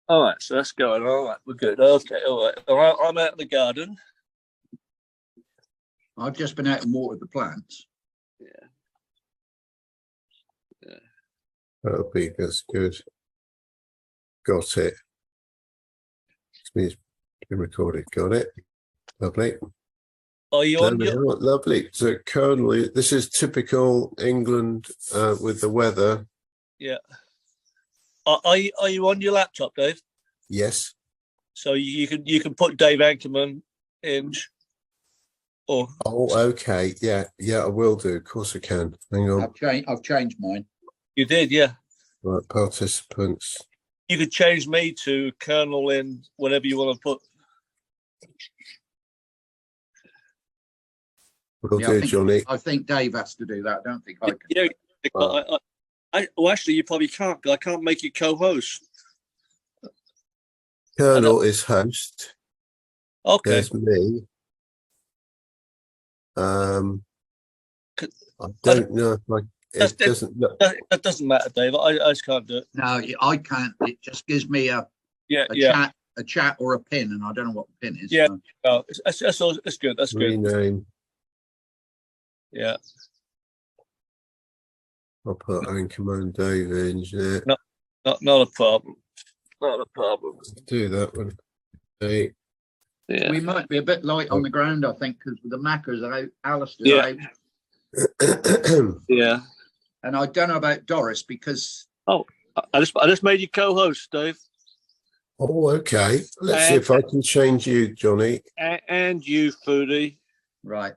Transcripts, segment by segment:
All right, so that's going. All right, we're good. Okay, all right. All right, I'm out in the garden. I've just been out and watered the plants. Yeah. Yeah. That's good. Got it. It's been recorded. Got it. Lovely. Are you on your... Lovely. So, Colonel, this is typical England with the weather. Yeah. Are you on your laptop, Dave? Yes. So you can put Dave Ankerman in. Or okay. Yeah, I will do. Of course I can. Hang on. I've changed mine. You did, yeah. Right, participants. You could change me to Colonel in whatever you want to put. Will do, Johnny. I think Dave has to do that. I don't think I can. Yeah. Well, actually, you probably can't, because I can't make you co-host. Colonel is host. Okay. There's me. I don't know if it doesn't. That doesn't matter, Dave. I just can't do it. No, I can't. It just gives me a chat or a pin, and I don't know what the pin is. Yeah, so. no, it's good. That's good. Rename. Yeah. I'll put Anchorman Dave in. Yeah. Not a problem. Not a problem. Do that one. Hey. Yeah. We might be a bit light on the ground, I think, because the Maccas are out, Alistair out. Yeah. And I don't know about Doris because I just made you co-host, Dave. Oh, okay. Let's see if I can change you, Johnny. And you, Foodie. Right.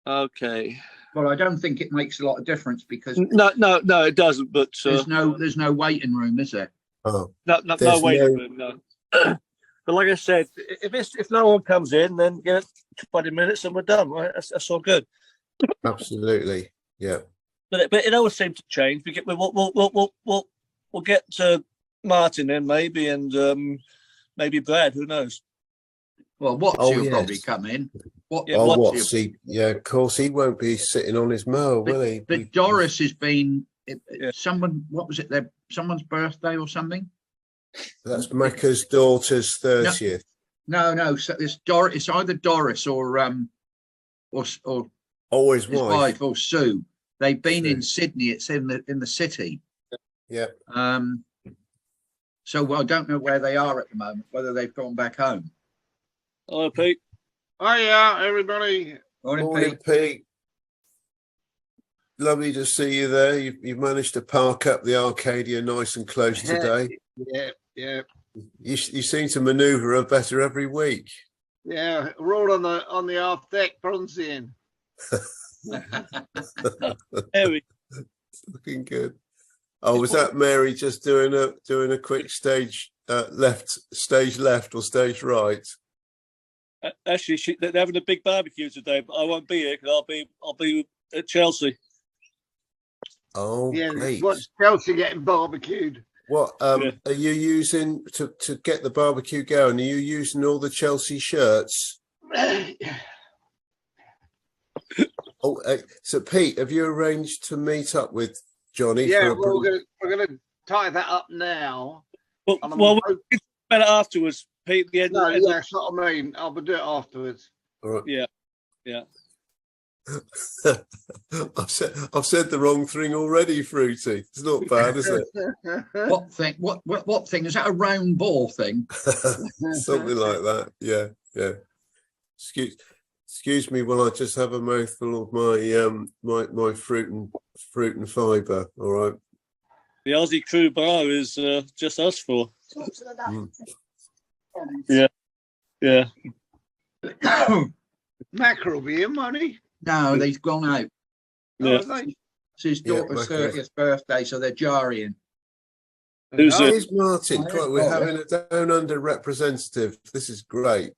Okay. Well, I don't think it makes a lot of difference because no, it doesn't. But there's no waiting room, is there? Oh, no waiting room. No. But like I said, if no one comes in, then 20 minutes and we're done. Right? That's all good. Absolutely. Yeah. But it always seems to change. We'll get Martin in maybe, and maybe Brad. Who knows? Well, Watsy will probably come in. Watsy. Yeah, of course he won't be sitting on his mower, will he? But Doris has been someone. What was it? Someone's birthday or something. That's Macca's daughter's 30th. No. So it's either Doris or his wife or Sue. They've been in Sydney. It's in the city. Yeah. So I don't know where they are at the moment. Whether they've gone back home. Hello, Pete. Hiya, everybody. Morning, Pete. Lovely to see you there. You've managed to park up the Arcadia nice and close today. Yeah. You seem to manoeuvre better every week. Yeah, we're all on the half deck bronzing. Looking good. Oh, was that Mary just doing a quick stage left or stage right? Actually, they're having a big barbecue today, but I won't be here because I'll be at Chelsea. Oh, yeah, great. What's Chelsea getting barbecued? Are you using to get the barbecue going? Are you using all the Chelsea shirts? So Pete, have you arranged to meet up with Johnny? Yeah, we're gonna tie that up now. Well, we'll better afterwards, Pete. That's what I mean. I'll do it afterwards. All right. Yeah. I've said the wrong thing already, Fruity. It's not bad, is it? What thing? What thing? Is that a round ball thing? Something like that. Yeah. Excuse me while I just have a mouthful of my my fruit and fibre. All right. The Aussie Crew Bar is just us four. Mm. Yeah. Mackerel be in, won't he? No, they've gone out. Yeah. Oh, they? It's his Yeah, daughter's Mackerel. 30th birthday, so they're jarring. Who's Oh, it? here's Martin. God, we're having a down under representative. This is great.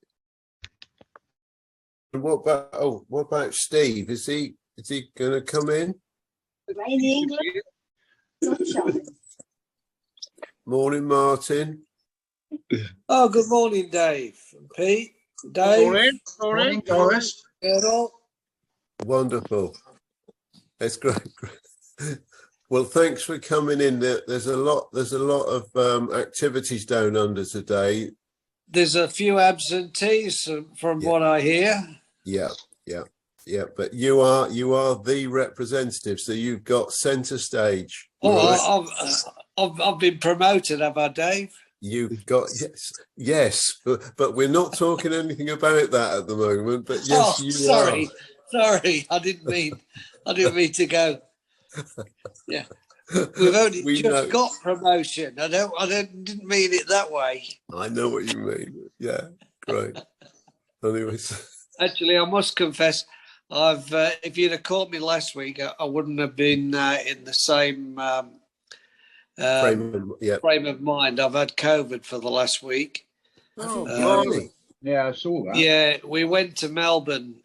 And what about Steve? Is he going to come in? Rain England, sunshine. Morning, Martin. Oh, good morning, Dave and Pete. Dave, Morning. Morning, Doris. Errol. Wonderful. That's great. Well, thanks for coming in. There's a lot of activities down under today. There's a few absentees from what I hear. Yeah. But you are the representative, so you've got centre stage. Oh, I've been promoted, have I, Dave? You've got yes, but we're not talking anything about that at the moment. But yes, you sorry, are. I didn't mean to go. Yeah, we've only got promotion. I didn't mean it that way. I know what you mean. Yeah, great. Anyways, Actually, I must confess, if you'd have caught me last week, I wouldn't have been in the same frame of mind. I've had COVID for the last week. Really? Yeah, I saw that. Yeah, we went to Melbourne,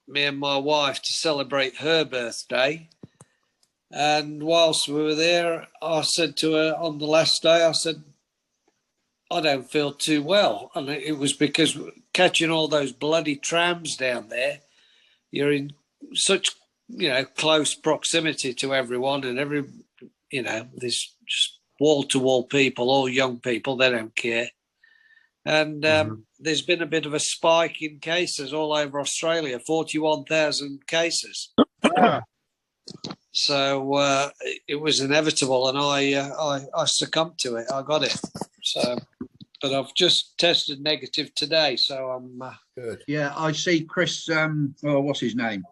me and my wife, to celebrate her birthday. And whilst we were there, I said to her on the last day, I said, I don't feel too well. And it was because catching all those bloody trams down there, you're in such, close proximity to everyone, and there's just wall-to-wall people, all young people, they don't care. And there's been a bit of a spike in cases all over Australia, 41,000 cases. So it was inevitable, and I succumbed to it. I got it. So, but I've just tested negative today, so I'm good. Yeah, I see Chris. What's his name?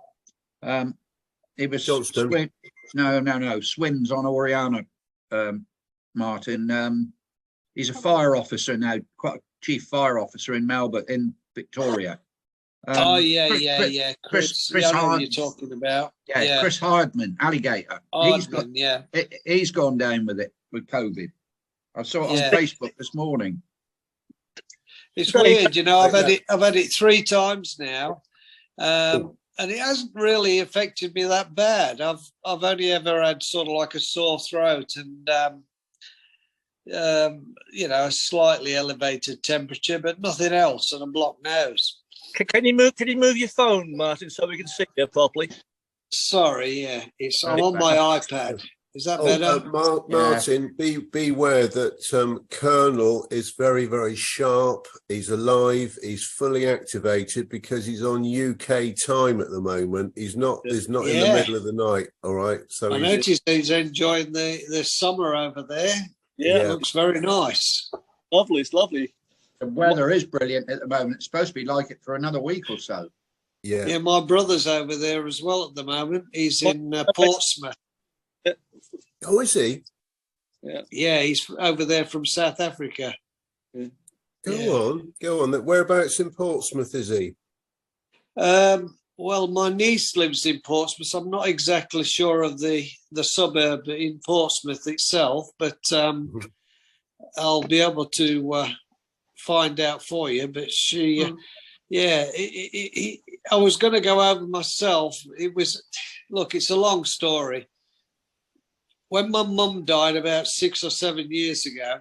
It was Johnston. No. Swims on Oriana. Martin. He's a fire officer now, quite a chief fire officer in Melbourne, in Victoria. Chris, Chris I know what Hard- you're talking about. Yeah, Chris Hardman, Alligator. Hardman, He's gone down with it, with COVID. I saw it on Facebook this morning. It's weird, I've had it 3 times now, and it hasn't really affected me that bad. I've only ever had sort of like a sore throat and a slightly elevated temperature, but nothing else, and a blocked nose. Can you move your phone, Martin, so we can see you properly? Sorry, I'm on my iPad. Is that better? Martin, beware that Colonel is very, very sharp. He's alive. He's fully activated because he's on UK time at the moment. He's not in the middle of the night. All right. So I noticed he's enjoying the summer over there. Yeah, it looks very nice. Lovely. It's lovely. The weather is brilliant at the moment. It's supposed to be like it for another week or so. Yeah. My brother's over there as well at the moment. He's in Portsmouth. Oh, is he? Yeah, he's over there from South Africa. Go on. Whereabouts in Portsmouth is he? Well, my niece lives in Portsmouth. I'm not exactly sure of the suburb in Portsmouth itself, but I'll be able to find out for you. But she, I was going to go over myself. It's a long story. When my mum died about 6 or 7 years ago,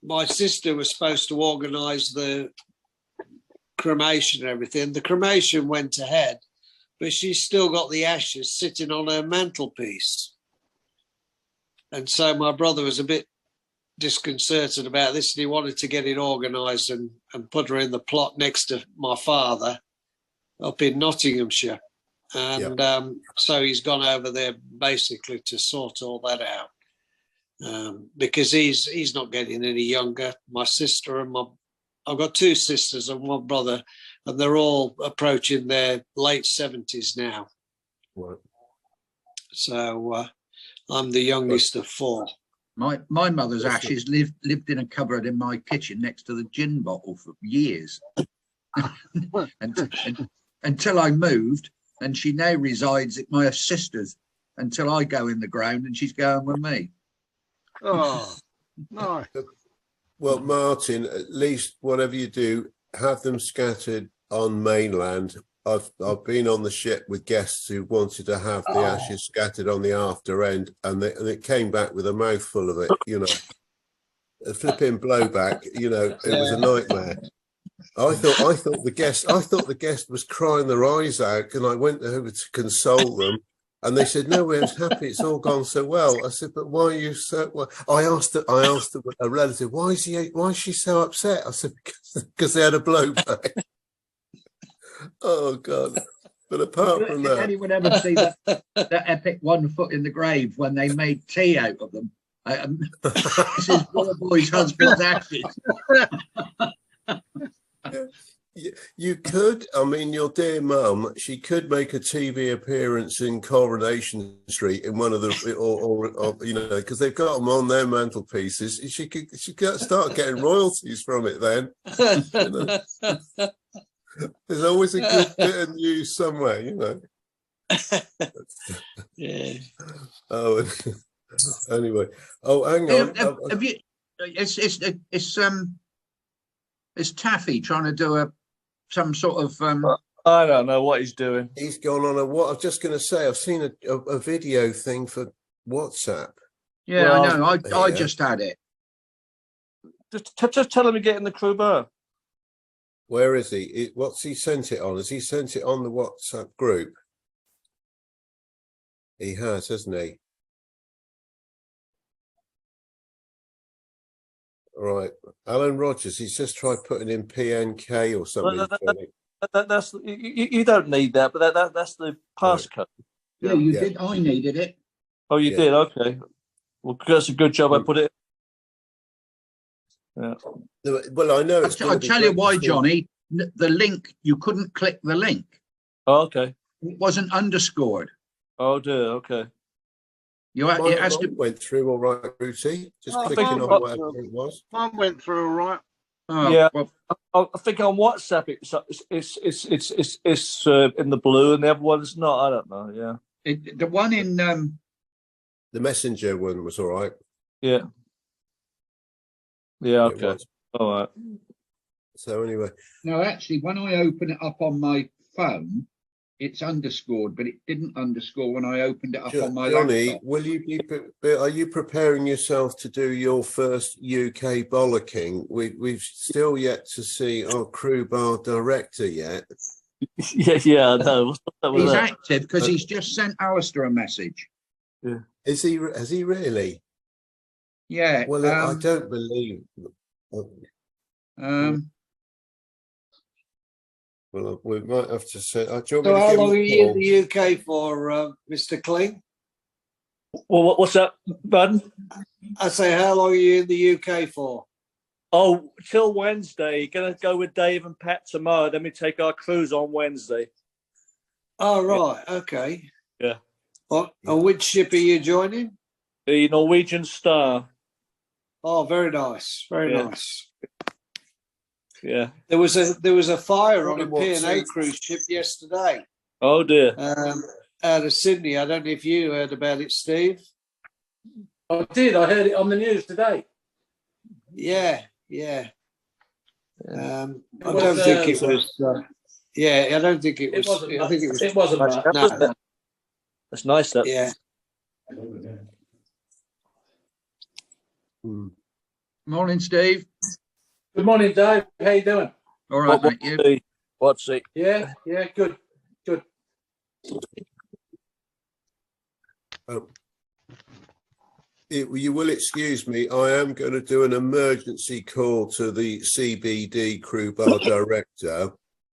my sister was supposed to organise the cremation and everything. The cremation went ahead, but she's still got the ashes sitting on her mantelpiece. And so my brother was a bit disconcerted about this, and he wanted to get it organised and put her in the plot next to my father up in Nottinghamshire. And so he's gone over there basically to sort all that out, because he's not getting any younger. My sister and I've got 2 sisters and 1 brother, and they're all approaching their late 70s now. Right. So I'm the youngest of four. My mother's ashes lived in a cupboard in my kitchen next to the gin bottle for years. Until I moved, and she now resides at my sister's until I go in the ground and she's going with me. Oh, nice. Well, Martin, at least whatever you do, have them scattered on mainland. I've been on the ship with guests who wanted to have the ashes scattered on the after end, and it came back with a mouthful of it. You know, a flipping blowback. You know, it was a nightmare. I thought the guest was crying their eyes out, and I went over to console them. And they said, "No, we're happy. It's all gone so well." I said, "But why are you so?" Well, I asked a relative, "Why is she so upset?" I said, "Because they had a blowback." Oh God! But apart from that, did anyone ever see that epic 1 foot in the grave when they made tea out of them? This is poor boy's husband's ashes. You could, I mean, your dear mum, she could make a TV appearance in Coronation Street in one of the, or you know, because they've got them on their mantelpieces. She could start getting royalties from it then. You know? There's always a good bit of news somewhere, you know. Yeah. Oh, anyway. Oh, hang on. Have you? Is Taffy trying to do some sort of I don't know what he's doing. He's gone on what I was just going to say. I've seen a video thing for WhatsApp. Yeah, well, I know. I just had it. Just tell him to get in the crew bar. Where is he? What's he sent it on? Has he sent it on the WhatsApp group? He has, hasn't he? Right, Alan Rogers. He's just tried putting in PNK or something. That's you don't need that, but that's the passcode. Yeah, you did. I needed it. Oh, you did. Okay. Well, that's a good job. I put it. Yeah. Well, I know. I'll tell you why, Johnny. The link, you couldn't click the link. Oh, okay. It wasn't underscored. Oh dear. Okay. It has to went through all right, Ruthie. Just clicking on whatever it was. Mine went through all right. Oh, yeah, well, I think on WhatsApp it's in the blue, and the other one's not. I don't know. Yeah, the one in the Messenger one was all right. Yeah. Yeah. Okay. All right. So anyway, no, actually, when I open it up on my phone, it's underscored, but it didn't underscore when I opened it up on my Johnny, laptop. will you are you preparing yourself to do your first UK bollocking? We've still yet to see our crew bar director yet. Yeah, I know. He's active because he's just sent Alistair a message. Yeah. Has he really? Yeah. Well, I don't believe. Well, we might have to say. So how long are you in the UK for, Mr. Kling? Well, what's that, bud? I say, how long are you in the UK for? Oh, till Wednesday. Gonna go with Dave and Pat tomorrow. Then we take our cruise on Wednesday. Oh, right. Okay. Yeah. On which ship are you joining? The Norwegian Star. Oh, very nice. Very nice. Yeah. There was a fire on a P&A cruise ship yesterday. Oh dear. Out of Sydney. I don't know if you heard about it, Steve. I did. I heard it on the news today. Yeah. I don't think it was. I don't think it was. I think it was. It wasn't. No. That's nice. That. Yeah. Morning, Steve. Good morning, Dave. How you doing? All right, mate. You? What's it? Yeah, good. You will excuse me. I am going to do an emergency call to the CBD crew bar director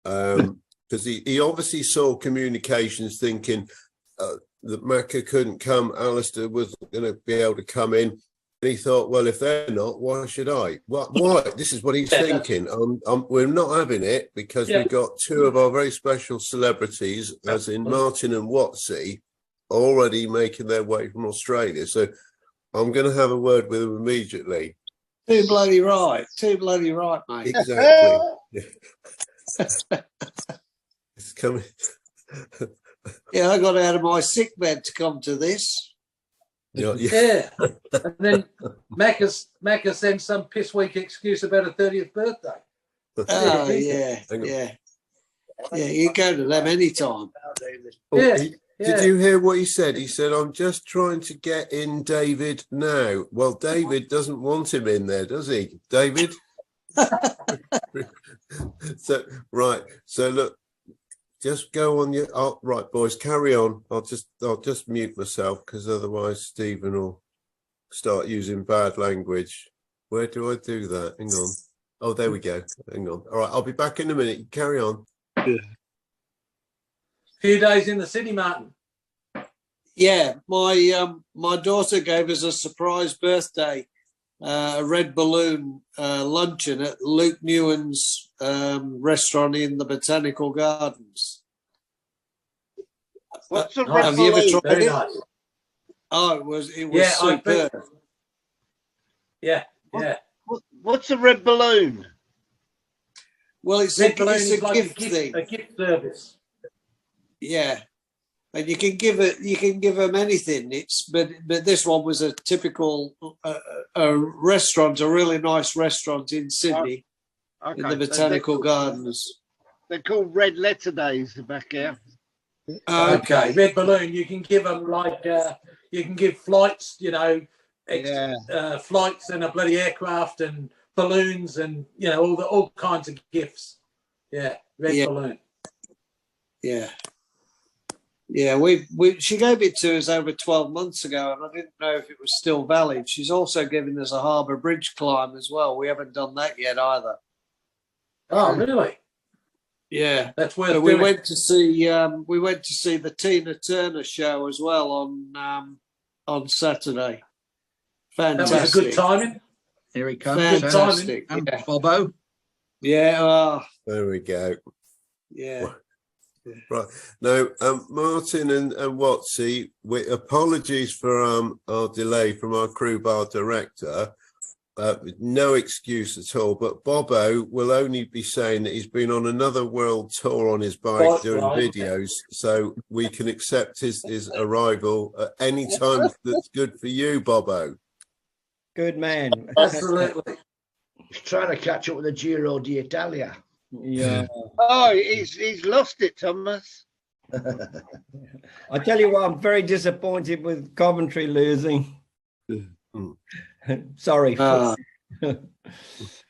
because he obviously saw communications thinking that Macca couldn't come. Alistair was going to be able to come in. And he thought, well, if they're not, why should I? Why? This is what he's thinking. We're not having it because we've got two of our very special celebrities, as in Martin and Watsy, already making their way from Australia. So I'm going to have a word with them immediately. Too bloody right. Too bloody right, mate. Exactly. It's coming. Yeah, I got out of my sick bed to come to this. Yeah. And then Macca sends some piss weak excuse about a 30th birthday. Oh, yeah. Yeah. Yeah, you go to them anytime. Yeah. Did you hear what he said? He said, I'm just trying to get in David now. Well, David doesn't want him in there, does he, David? So look, just go on your right, boys, carry on. I'll just mute myself because otherwise Stephen will start using bad language. Where do I do that? Hang on. Oh, there we go. Hang on. All right, I'll be back in a minute. Carry on. Few days in the city, Martin. Yeah, my daughter gave us a surprise birthday, a red balloon luncheon at Luke Newen's restaurant in the Botanical Gardens. What's a red Have you ever balloon? tried it? Nice. Oh, it was Yeah, superb. Yeah. What's a red balloon? Well, it's Red balloon a is like gift thing. a gift service. Yeah, and you can give them anything. But this one was a typical a restaurant, a really nice restaurant in Sydney, Okay, in the Botanical Gardens. They're called red letter days back here. Okay. Red balloon. You can give them you can give flights. Flights and a bloody aircraft and balloons and all kinds of gifts. Yeah, red balloon. Yeah. Yeah, she gave it to us over 12 months ago, and I didn't know if it was still valid. She's also given us a Harbour Bridge climb as well. We haven't done that yet either. Oh, really? Yeah, that's worth. We went to see the Tina Turner show as well on Saturday. Fantastic. That was a good timing. Here he comes. Fantastic. And Bobo. Yeah. There we go. Yeah. Right. Now, Martin and Watsy, apologies for our delay from our crew bar director. No excuse at all, but Bobo will only be saying that he's been on another world tour on his bike doing videos, so we can accept his arrival at any time that's good for you, Bobo. Good man. Absolutely. He's trying to catch up with the Giro d'Italia. Yeah. Oh, he's lost it, Thomas. I tell you what, I'm very disappointed with Coventry losing. Sorry. Well,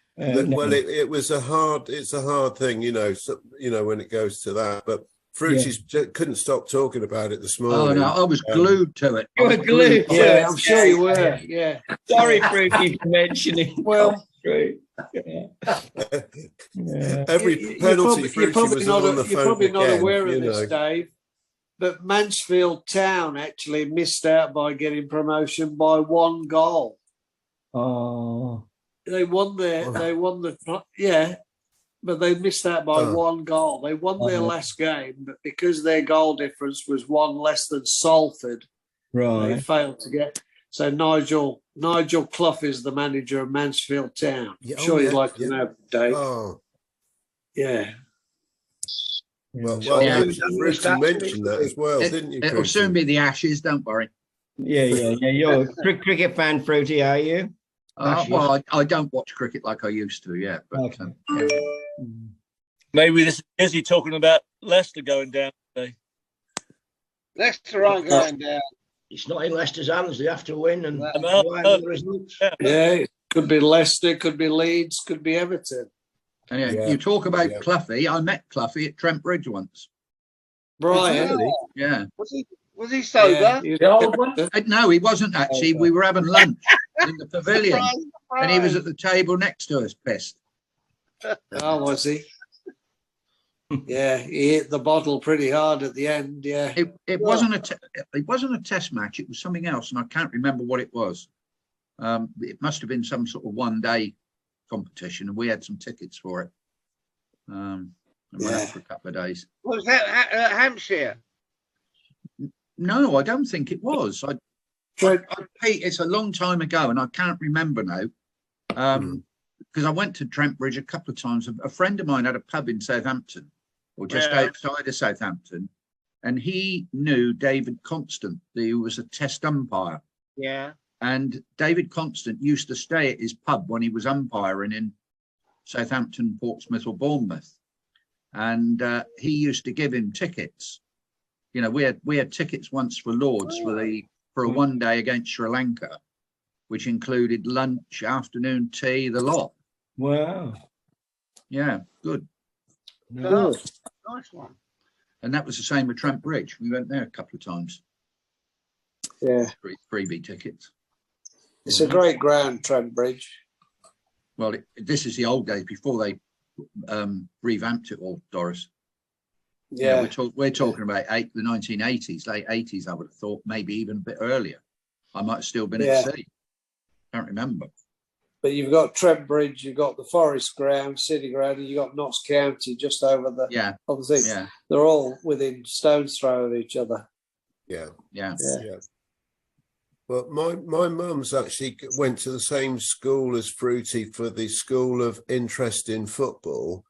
it's a hard thing, so, when it goes to that. But Fruity's couldn't stop talking about it this morning. Oh no, I was glued to it. You were glued. Yeah, I'm sure you were. Yeah. Sorry, Fruity, for mentioning. Well, every penalty Fruity was on the phone. You're probably not again, aware of this, Dave, but Mansfield Town actually missed out by getting promotion by 1 goal. Oh. They won but they missed out by 1 goal. They won their last game, but because their goal difference was 1 less than Salford, they failed to get. So Nigel Clough is the manager of Mansfield Town. I'm sure you'd like to know, Dave. Oh. Yeah. Well, Fruity mentioned that as well, didn't you? It'll soon be the Ashes, don't worry. Yeah. You're a cricket fan, Fruity, are you? Well, I don't watch cricket like I used to, but maybe this is he talking about Leicester going down today. Leicester aren't going down. It's not in Leicester's hands. They have to win, and it could be Leicester, could be Leeds, could be Everton. And you talk about Cloughie. I met Cloughie at Trent Bridge once. Brian, yeah. Was he sober? No, he wasn't actually. We were having lunch in the pavilion, and he was at the table next to us, pissed. Oh, was he? Yeah, he hit the bottle pretty hard at the end. Yeah, it wasn't a test match. It was something else, and I can't remember what it was. It must have been some sort of one-day competition, and we had some tickets for it. And went out for a couple of days. Was that Hampshire? No, I don't think it was. It's a long time ago, and I can't remember now. Because I went to Trent Bridge a couple of times. A friend of mine had a pub in Southampton, or just outside of Southampton, and he knew David Constant, who was a test umpire. Yeah. And David Constant used to stay at his pub when he was umpiring in Southampton, Portsmouth, or Bournemouth. And he used to give him tickets. You know, we had tickets once for Lords for a one day against Sri Lanka, which included lunch, afternoon tea, the lot. Wow. Yeah, good. Good. Nice one. And that was the same with Trent Bridge. We went there a couple of times. Yeah. Freebie tickets. It's a great ground, Trent Bridge. Well, this is the old days before they revamped it all, Doris. Yeah. You know, we're talking about the 1980s, late 80s, I would have thought, maybe even a bit earlier. I might have still been at sea. Can't remember. But you've got Trent Bridge, you've got the Forest Ground, City Ground, and you've got Notts County just over the other thing. Yeah. They're all within stone's throw of each other. Yeah. Yeah. Well, my mum's actually went to the same school as Fruity for the School of Interest in Football.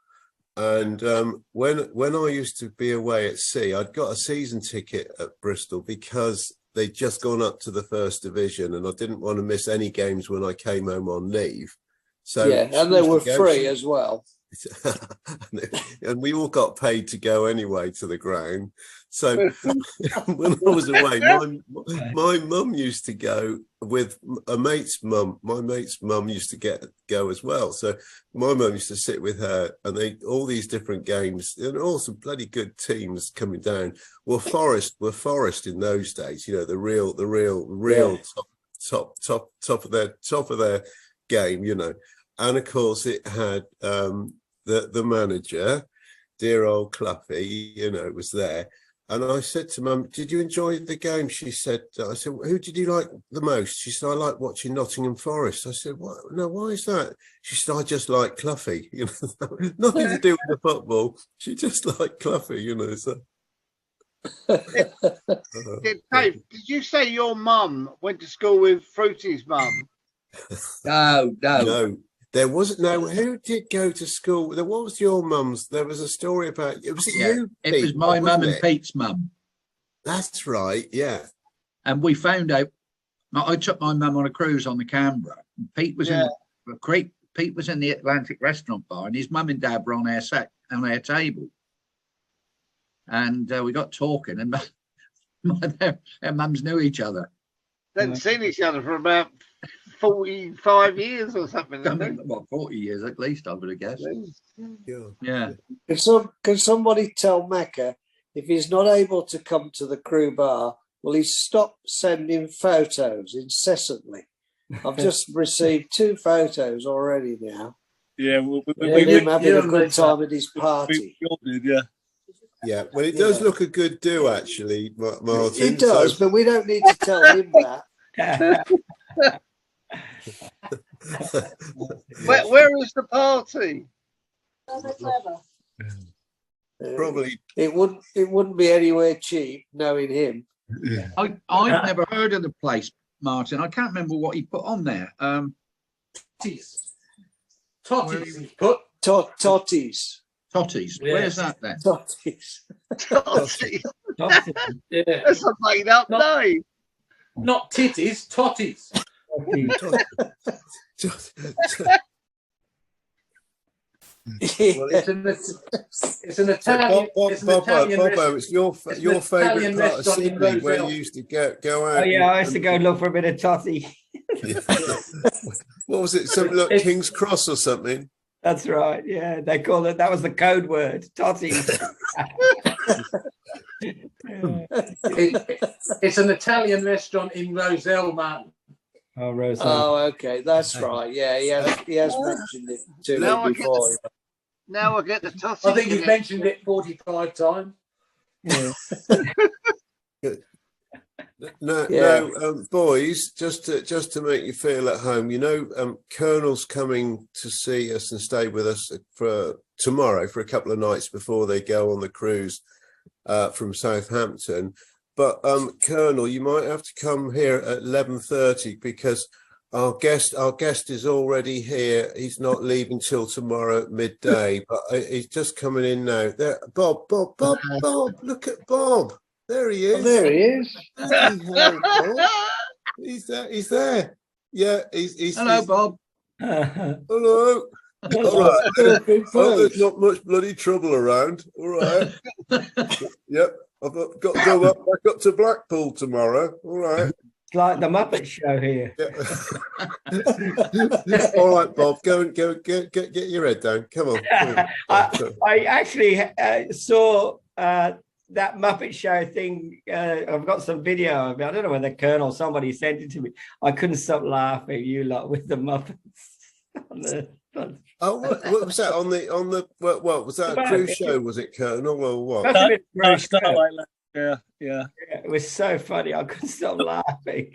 And when I used to be away at sea, I'd got a season ticket at Bristol because they'd just gone up to the first division, and I didn't want to miss any games when I came home on leave. So and they were free as well. And we all got paid to go anyway to the ground. So when I was away, my mum used to go with a mate's mum. My mate's mum used to go as well. So my mum used to sit with her, and all these different games, and all some bloody good teams coming down. Well, Forest in those days, you know, the real top of their game, you know. And of course, it had the manager, dear old Cluffy, you know, was there. And I said to Mum, "Did you enjoy the game?" She said, "I said, who did you like the most?" She said, "I like watching Nottingham Forest." I said, "What? No, why is that?" She said, "I just like Cluffy." You know, nothing to do with the football. She just liked Cluffy, you know. So. Dave, did you say your mum went to school with Fruity's mum? No. There wasn't. No, who did go to school? What was your mum's? There was a story about it. Was it you? It was my mum and Pete's mum. That's right. Yeah. And we found out. I took my mum on a cruise on the Canberra. Pete was in the Atlantic restaurant bar, and his mum and dad were on our table. And we got talking, and their mums knew each other. They hadn't seen each other for about 45 years or something. Well, 40 years at least, I would have guessed. Yeah. Can somebody tell Mecca if he's not able to come to the crew bar, will he stop sending photos incessantly? I've just received 2 photos already now. Yeah, him having a good time at his party. We all did, yeah. Yeah, well, it does look a good do, actually, Martin. It does, but we don't need to tell him that. Where is the party? Probably it wouldn't be anywhere cheap, knowing him. I've never heard of the place, Martin. I can't remember what he put on there. Totties. He's put Totties. Totties. Yes. Where's that then? Totties. Totties. Yeah. That's a made up name. Not titties, totties. Well, it's an Italian. Bobo, it's your favourite part of Sydney where you used to go out. Oh yeah, I used to go look for a bit of totty. What was it? Something like King's Cross or something? That's right. Yeah, they call it. That was the code word, totty. It's an Italian restaurant in Roselle, Martin. Oh, Roselle. Oh, okay, that's right. Yeah, he has mentioned it to me before. Now I get the totty. I think you've mentioned it 45 times. Yeah. No, boys. Just to make you feel at home, you know, Colonel's coming to see us and stay with us for tomorrow for a couple of nights before they go on the cruise from Southampton. But Colonel, you might have to come here at 11:30 because our guest is already here. He's not leaving till tomorrow at midday, but he's just coming in now. There, Bob. Look at Bob. There he is. Oh, there he is. Bloody hell, Bob. He's there. Yeah, he's Hello, Bob. hello. All right. Oh, there's not much bloody trouble around. All right. Yep. I've got to go back up to Blackpool tomorrow. All right. It's like the Muppet Show here. Yeah. All right, Bob. Go get your head down. Come on. I actually saw that Muppet Show thing. I've got some video of it. I don't know when the Colonel, somebody sent it to me. I couldn't stop laughing. You lot with the Muppets. Oh, what was that on the? What was that? A cruise show? Was it, Colonel, or what? Yeah. It was so funny. I couldn't stop laughing.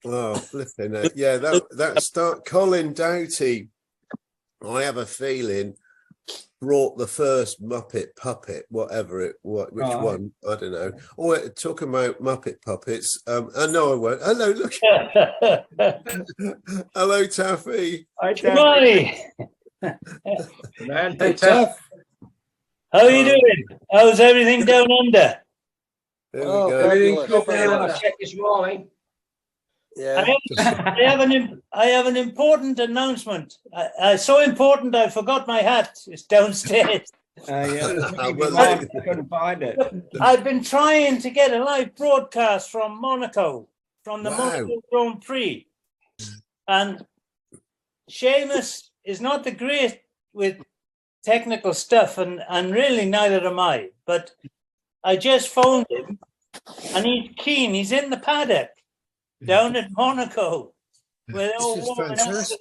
Oh, flipping it. Yeah, that start. Colin Doughty, I have a feeling, brought the first Muppet puppet, which one? I don't know. Oh, talking about Muppet puppets. No, I won't. Hello, look. Hello, Taffy. Hi, Taffy. Hey, Taff. How are you doing? How's everything down under? There we go. Everything's good I down there. checked this morning. Yeah. I have an important announcement. So important I forgot my hat. It's downstairs. I couldn't find it. I've been trying to get a live broadcast from Monaco, from the Monaco Grand Prix. And Seamus is not the great with technical stuff, and really neither am I. But I just phoned him, and he's keen. He's in the paddock down at Monaco. This is fantastic.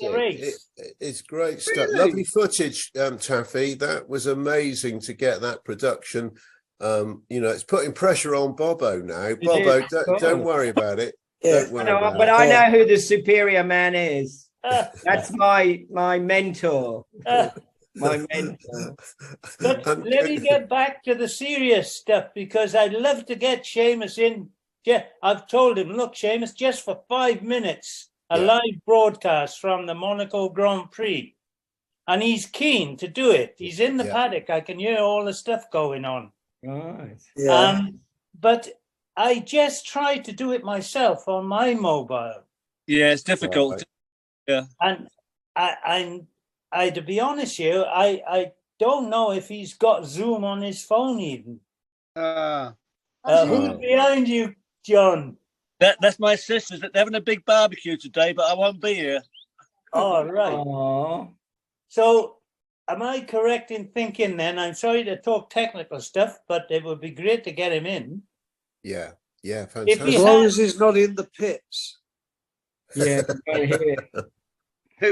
It's great stuff. Really? Lovely footage, Taffy. That was amazing to get that production. It's putting pressure on Bobo now. Bobo, don't worry about it. Yeah. I know who the superior man is. That's my mentor. My mentor. But let me get back to the serious stuff, because I'd love to get Seamus in. I've told him, look, Seamus, just for 5 minutes, a live broadcast from the Monaco Grand Prix. And he's keen to do it. He's in the paddock. I can hear all the stuff going on. Right. Yeah. But I just tried to do it myself on my mobile. Yeah, it's difficult. Right. Yeah. And I to be honest with you, I don't know if he's got Zoom on his phone even. Who's behind you, John? That's my sisters. They're having a big barbecue today, but I won't be here. Oh, right. Aww. So am I correct in thinking then, I'm sorry to talk technical stuff, but it would be great to get him in. Yeah, fantastic. As long as he's not in the pits. Yeah,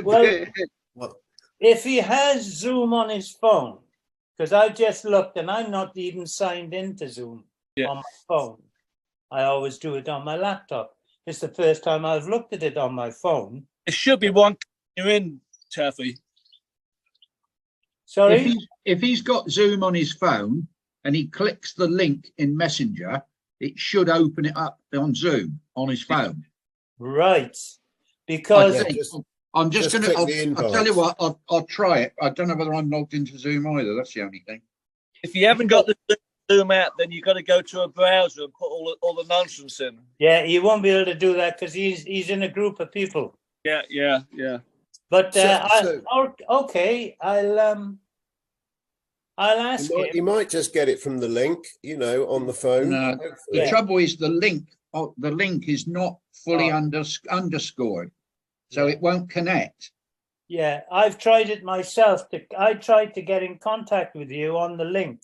well, if he has Zoom on his phone, because I just looked and I'm not even signed into Zoom on my phone. I always do it on my laptop. It's the first time I've looked at it on my phone. It should be one you're in, Taffy. Sorry? If he's got Zoom on his phone and he clicks the link in Messenger, it should open it up on Zoom on his phone. Right. Because I'm just going to, I'll tell you what, I'll try it. I don't know whether I'm logged into Zoom either. That's the only thing. If you haven't got the Zoom app, then you've got to go to a browser and put all the nonsense in. Yeah, he won't be able to do that because he's in a group of people. Yeah. But okay, I'll ask him. You might just get it from the link, on the phone. No, the trouble is the link is not fully underscored, so it won't connect. Yeah, I've tried it myself. I tried to get in contact with you on the link.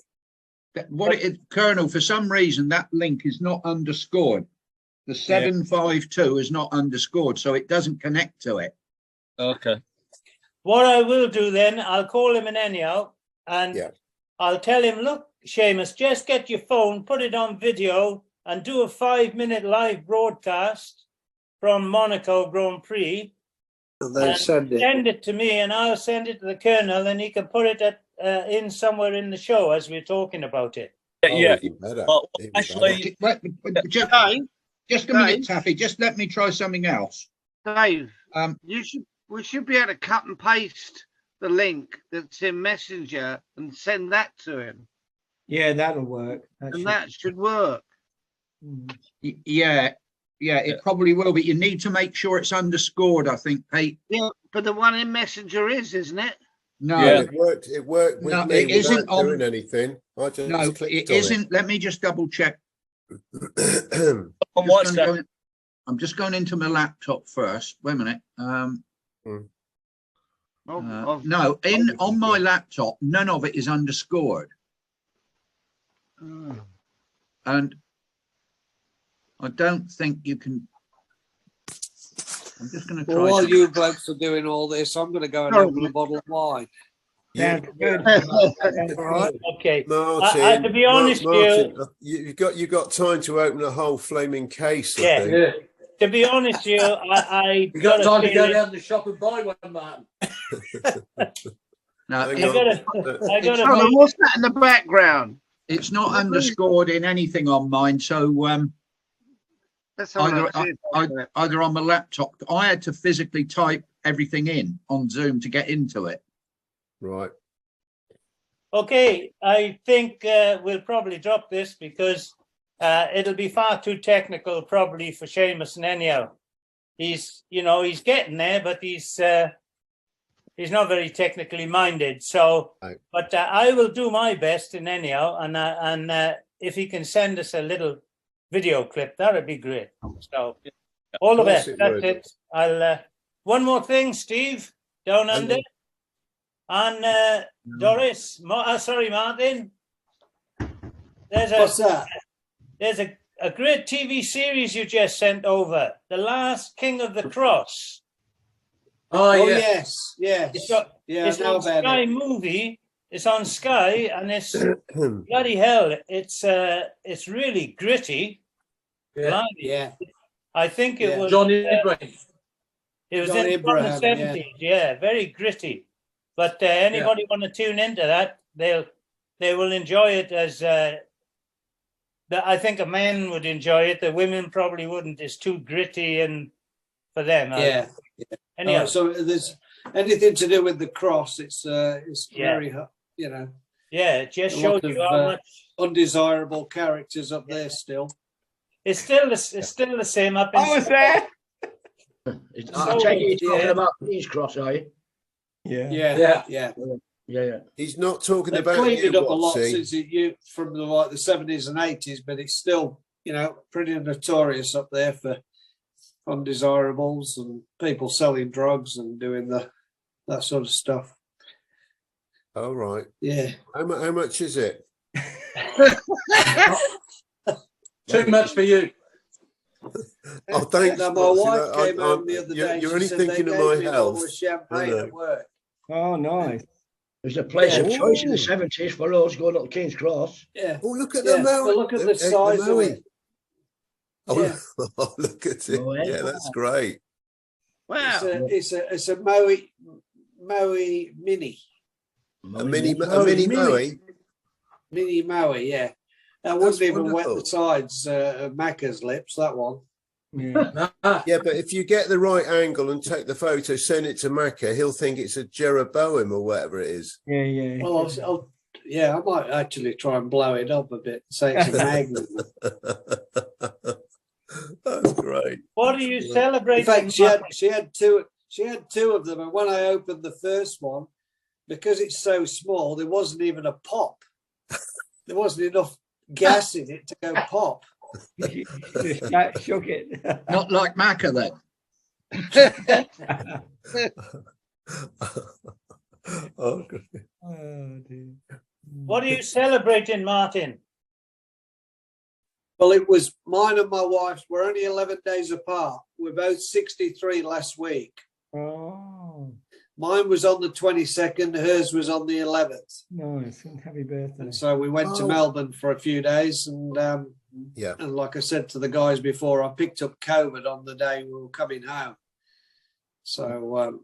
Colonel, for some reason that link is not underscored. The 752 is not underscored, so it doesn't connect to it. Okay. What I will do then, I'll call him in anyhow, and I'll tell him, look, Seamus, just get your phone, put it on video, and do a 5-minute live broadcast from Monaco Grand Prix. And send it to me, and I'll send it to the Colonel, and he can put it in somewhere in the show as we're talking about it. Yeah. Even better. Well, Even actually, Just a minute, Taffy. Just let me try something else. Dave, Um, we should be able to cut and paste the link that's in Messenger and send that to him. Yeah, that'll work. That should work. Yeah, it probably will, but you need to make sure it's underscored, I think, Pete. Yeah, but the one in Messenger isn't it? No, Yeah, it worked. It worked with No, me it isn't without doing anything. I just no, clicked it on isn't. Let me just double check. on WhatsApp. I'm just going into my laptop first. Wait a minute. No, on my laptop, none of it is underscored. And I don't think you can. I'm just going to try. Well, while you blokes are doing all this, I'm going to go and open a bottle of wine. Sounds good. All right. Okay. Martin, to be honest Martin, you got time to open a whole flaming case. I think. Yeah. To be honest, you, I You got time to go down to the shop and buy one, Martin. No, I got What's that in the background? it's not underscored in anything on mine. So Let's have a either look. either on my laptop, I had to physically type everything in on Zoom to get into it. Right. Okay, I think we'll probably drop this because it'll be far too technical probably for Seamus and anyhow. He's getting there, but he's not very technically minded. So, Right. but I will do my best in anyhow, and if he can send us a little video clip, that would be great. So, all the best. That's it. I'll one more thing, Steve, down under, and Doris. Sorry, Martin. What's that? There's a great TV series you just sent over, The Last King of the Cross. Oh yes. It's on Sky Movie. It's on Sky, and it's bloody hell. It's really gritty. Yeah. I think it was John Ibrahim. It was John in Abraham, the 70s. Yeah, very gritty. But anybody want to tune into that, they will enjoy it as. I think a man would enjoy it. The women probably wouldn't. It's too gritty and for them. Yeah. Anyhow, So there's anything to do with the cross. It's very, Yeah, it just a shows lot you of, how much. undesirable characters up there still. It's still the same up in. Oh, is that? I take it you're talking about Queen's Cross, are you? Yeah. He's not talking They've about cleaned you, it up a lot Watsy. since from the 70s and 80s, but it's still pretty notorious up there for undesirables and people selling drugs and doing that sort of stuff. Oh, right. Yeah. How much is it? Too much for you. Oh, thanks. Now, my Watsy. wife came home the other day. You're she only said thinking they of gave my me a health. bottle of champagne at work. Oh, nice. It was a place of Yeah. choice in the 70s for us going up to King's Cross. Yeah. Oh, look at Yeah, the Maui. but look at the size of Maui. it. Oh, Yeah. oh, look at it. Oh, yeah. Yeah, that's great. Wow. It's a Maui mini. A mini Maui. Mini Maui, yeah. That That's wouldn't even wet wonderful. the sides of Macca's lips, that one. Yeah. Yeah, but if you get the right angle and take the photo, send it to Macca, he'll think it's a Jeroboam or whatever it is. Yeah. Well, I might actually try and blow it up a bit, say it's a magnet. That's great. What are you In celebrating? fact, she had two of them, and when I opened the first one, because it's so small, there wasn't even a pop. There wasn't enough gas in it to go pop. Just shook it. Not like Macca then. Oh, good. Oh, dear. What are you celebrating, Martin? Well, it was mine and my wife's. We're only 11 days apart. We're both 63 last week. Oh, Mine was on the 22nd, hers was on the 11th. nice. Happy birthday. And so we went to Oh. Melbourne for a few days. And Yeah. and like I said to the guys before, I picked up COVID on the day we were coming home. So,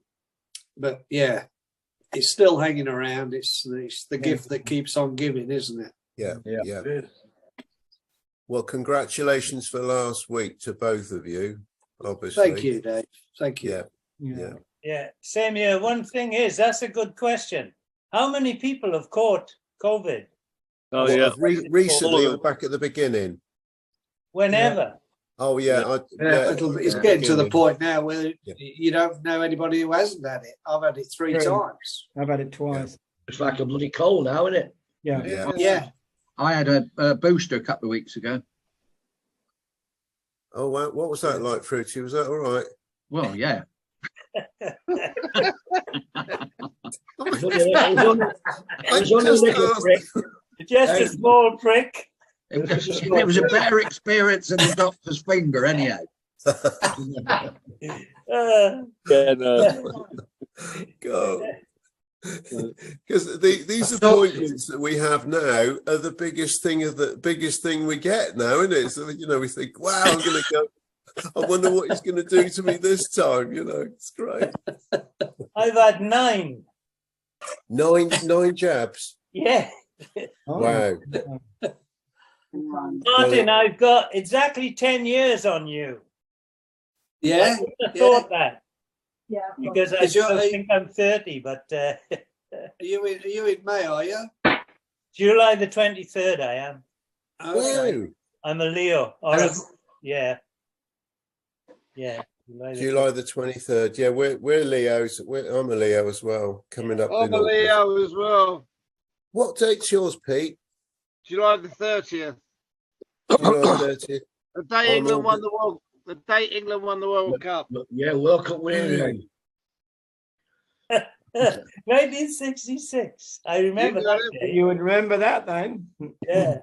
but yeah, it's still hanging around. It's the gift that keeps on giving, isn't it? Yeah, Yeah. yeah. Well, congratulations for last week to both of you, obviously. Thank you, Dave. Thank you. Yeah, yeah. Yeah, same here. One thing is, that's a good question. How many people have caught COVID? Oh What, yeah. of recently or back at the beginning? Whenever. Oh yeah, It's getting to the point now where you don't know anybody who hasn't had it. I've had it three times. I've had it twice. It's like a bloody cold now, isn't it? Yeah. Yeah. I had a booster a couple of weeks ago. Oh wow, what was that like, Fruity? Was that all right? Well, yeah. It was only a little prick. Just a small prick. It was a better experience than the doctor's finger, anyhow. Yeah, no. Go. Because these appointments that we have now are the biggest thing we get now, isn't it? So we think, wow, I'm going to go. I wonder what he's going to do to me this time. It's great. I've had 9. Nine jabs. Yeah. Wow. Martin, I've got exactly 10 years on you. Yeah. I wouldn't have thought that. Yeah. Because I still think I'm 30, but Are you in May, are you? July the 23rd I am. Okay. Wow. I'm a Leo. Yeah. Yeah. July the 23rd. Yeah, we're Leos. I'm a Leo as well. Coming up. I'm a Leo as well. What date's yours, Pete? July the 30th. July 30th. The day England won the World. The day England won the World Cup. Yeah, World Cup winning. 1966. I remember that. You would remember that then. Yeah.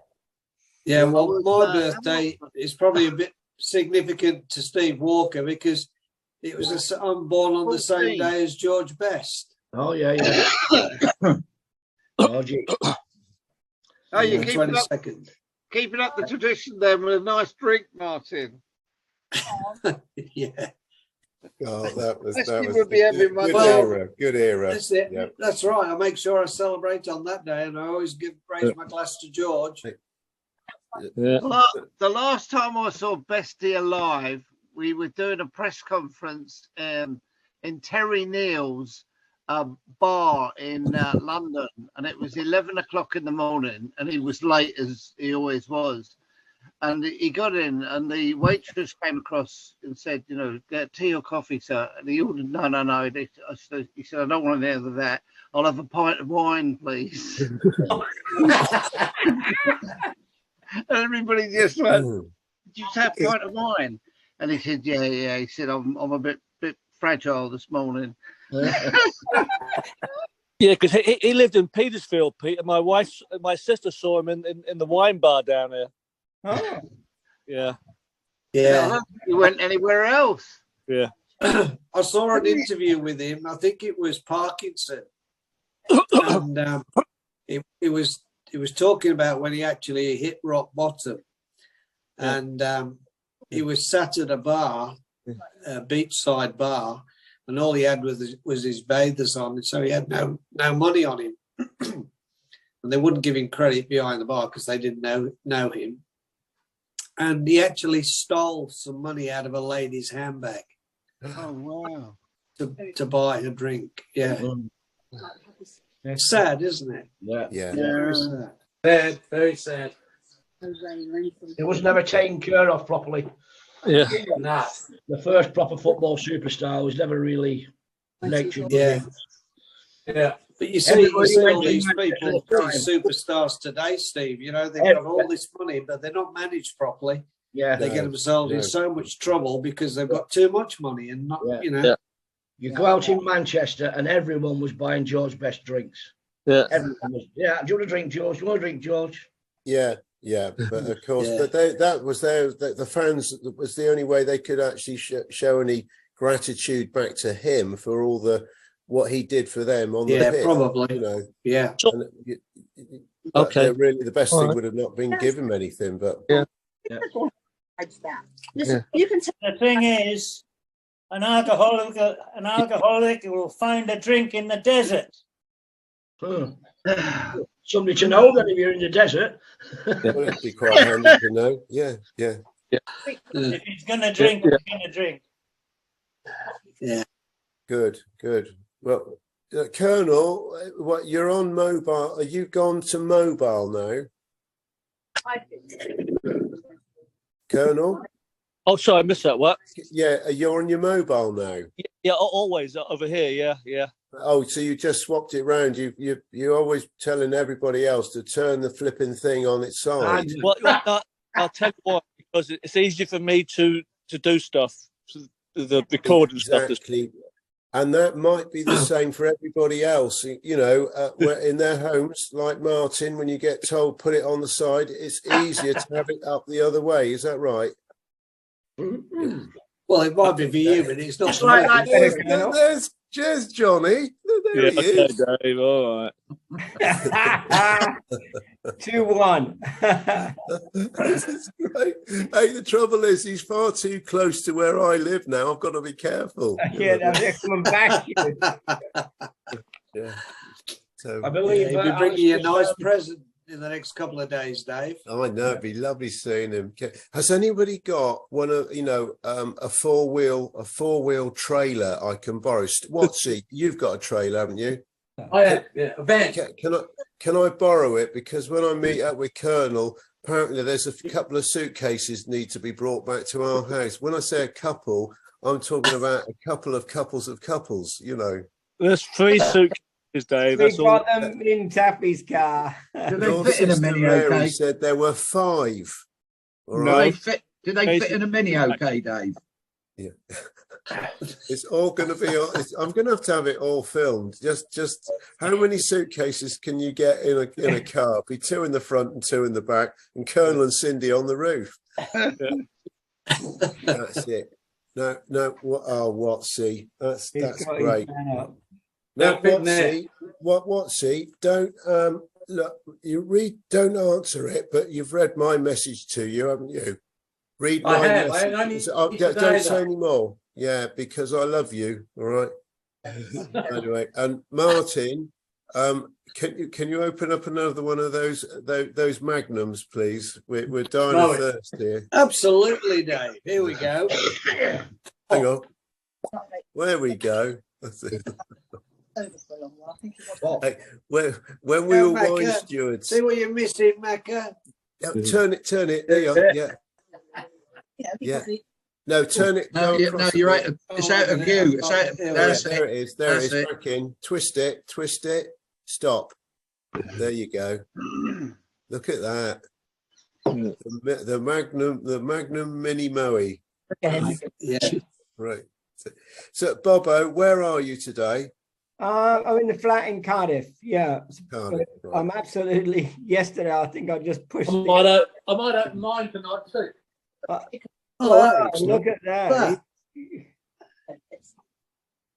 Yeah, well, my birthday is probably a bit significant to Steve Walker because I'm born on the same day as George Best. Oh, yeah. Oh, gee. Oh, you're keeping up the tradition then with a nice drink, Martin. Yeah. Oh, that was good era. That's it. Yep. That's right. I make sure I celebrate on that day, and I always raise my glass to George. Yeah. The last time I saw Bestie alive, we were doing a press conference in Terry Neal's bar in London, and it was 11 o'clock in the morning, and he was late as he always was. And he got in, and the waitress came across and said, get tea or coffee, sir. And he ordered, no. He said, I don't want any of that. I'll have a pint of wine, please. And everybody just went, did you just have a pint of wine? And he said, yeah. He said, I'm a bit fragile this morning. Yeah, because he lived in Petersfield, Pete, and my sister saw him in the wine bar down there. Oh. Yeah. Yeah. He went anywhere else. Yeah. I saw an interview with him. I think it was Parkinson, and it was talking about when he actually hit rock bottom, and he was sat at a bar, a beachside bar, and all he had was his bathers on, and so he had no money on him, and they wouldn't give him credit behind the bar because they didn't know him. And he actually stole some money out of a lady's handbag. Oh, wow. To buy a drink. Yeah. It's sad, isn't it? Yeah. Very sad. Sad, very sad. It was never taken care of properly. Yeah. Nah. The first proper football superstar was never really lectured. Yeah. Yeah. But you see all these people, these superstars today, Steve, they've got all this money, but they're not managed properly. Yeah. They get themselves in so much trouble because they've got too much money and not, You go out in Manchester and everyone was buying George Best drinks. Yeah. Everyone was, do you want to drink, George? Do you want to drink, George? Yeah. But of course, but that was the fans. That was the only way they could actually show any gratitude back to him for all what he did for them on the pitch. Probably. Yeah. Okay. Really, the best thing would have not been give him anything, but You can the thing is, an alcoholic will find a drink in the desert. Somebody to know then if you're in the desert. Well, it'd be quite handy to know. Yeah. If he's gonna drink, he's gonna drink. Yeah. Good. Well, Colonel, what you're on mobile? Are you gone to mobile now, Colonel? Oh, sorry, I missed that. What? Yeah, you're on your mobile now. Yeah, always over here. Yeah. Oh, so you just swapped it round. You're always telling everybody else to turn the flipping thing on its side. Well, I'll tell you what, because it's easier for me to do stuff, the recording stuff. Exactly. And that might be the same for everybody else. You know, in their homes, like Martin, when you get told put it on the side, it's easier to have it up the other way. Is that right? Well, it might be for you, but it's not. It's like that. There's Johnny. There he Okay, is. Dave. All right. 2-1. This is great. Hey, the trouble is, he's far too close to where I live now. I've got to be careful. Yeah, they're coming back. Yeah. So I believe He'll be bringing you a nice present in the next couple of days, Dave. oh, I know, it'd be lovely seeing him. Has anybody got one of a four-wheel trailer I can borrow? Watsy, you've got a trailer, haven't you? I have, yeah, a van. Can I borrow it? Because when I meet up with Colonel, apparently there's a couple of suitcases need to be brought back to our house. When I say a couple, I'm talking about a couple of couples of couples. You know, There's 3 suitcases, Dave. We That's all. got them in Taffy's car. Do your they fit in a sister mini Mary okay? said there were 5. All No. right. Do they fit in a mini okay, Dave? Yeah. It's all going to be. I'm going to have it all filmed. Just how many suitcases can you get in a car? Be 2 in the front and 2 in the back, and Colonel and Cindy on the roof. That's it. No. Oh, Watsy, that's great. Now, Watsy, don't look. Don't answer it. But you've read my message to you, haven't you? Read my message. Don't say any more. Yeah, because I love you. All right. Anyway, and Martin, can you open up another one of those magnums, please? We're dying of thirst here. Absolutely, Dave. Here we go. Hang on. There we go. That's it. Hey, when we were wine stewards. See what you're missing, Macca? Turn it. There you are. Yeah. Yeah. No, turn it. No, you're right. It's out of view. It's out. There it is. There it is. Back in. Twist it. Stop. There you go. Look at that. The Magnum Mini Moe. Yeah. Right. So, Bobo, where are you today? I'm in the flat in Cardiff. Yeah. Cardiff, right. I'm absolutely. Yesterday, I think I just pushed. I might open mine tonight too. Oh, look at that.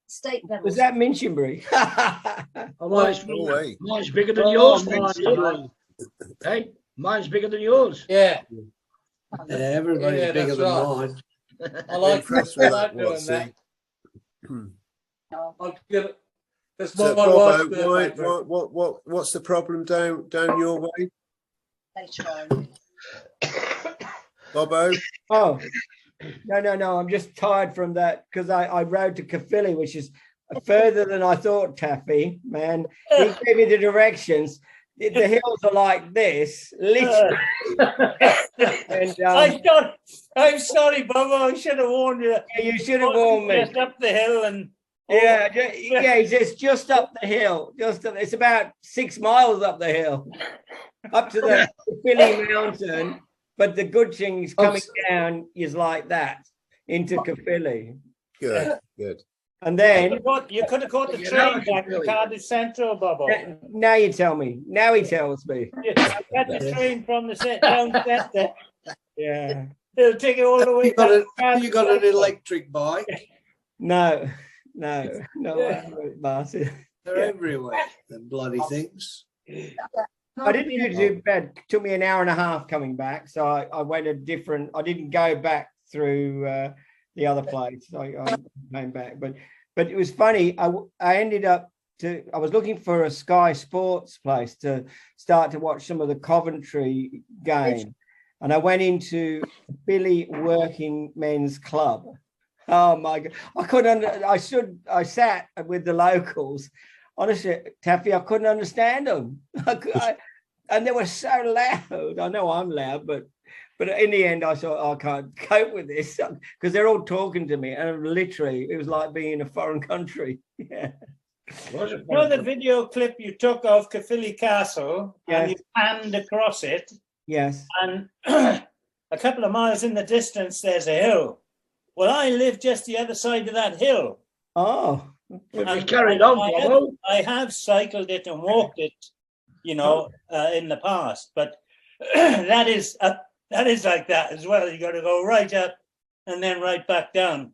Steak levels. Was that Minchinbury? Mine's bigger than yours. Hey, mine's bigger than yours. Yeah. Yeah, everybody's bigger than mine. I like Impressed with that, Watsy. I'll give it. That's So, my wife's Bobo, what's the problem down your way? Bobo? Oh, no. I'm just tired from that because I rode to Caerphilly, which is further than I thought, Taffy. Man, he gave me the directions. The hills are like this, literally. And, I'm sorry, Bobo. I should have warned you. Yeah, you should have warned me. Just up the hill and. Yeah, it's just up the hill. It's about 6 miles up the hill, up to the Caerphilly mountain. But the good things coming down is like that into Caerphilly. Good. And then You could have caught the train back to Cardiff Central, Bobo. now you tell me. Now he tells me. I got the train from the town centre. Yeah. They'll take it all the way. You got an electric bike? No, Martin. They're everywhere. Them bloody things. I didn't do too bad. It took me an hour and a half coming back, so I went a different. I didn't go back through the other place. I came back, but it was funny. I ended up I was looking for a Sky Sports place to start to watch some of the Coventry game, and I went into Billy Working Men's Club. Oh my God! I couldn't. I sat with the locals. Honestly, Taffy, I couldn't understand them. And they were so loud. I know I'm loud, but in the end, I thought I can't cope with this because they're all talking to me, and literally, it was like being in a foreign country. Yeah. You know the video clip you took of Caerphilly Castle, Yes. and you panned across it, Yes. and a couple of miles in the distance, there's a hill. Well, I live just the other side of that hill. Oh. Just carried on, Bobo. I have cycled it and walked it, in the past, but that is like that as well. You got to go right up and then right back down.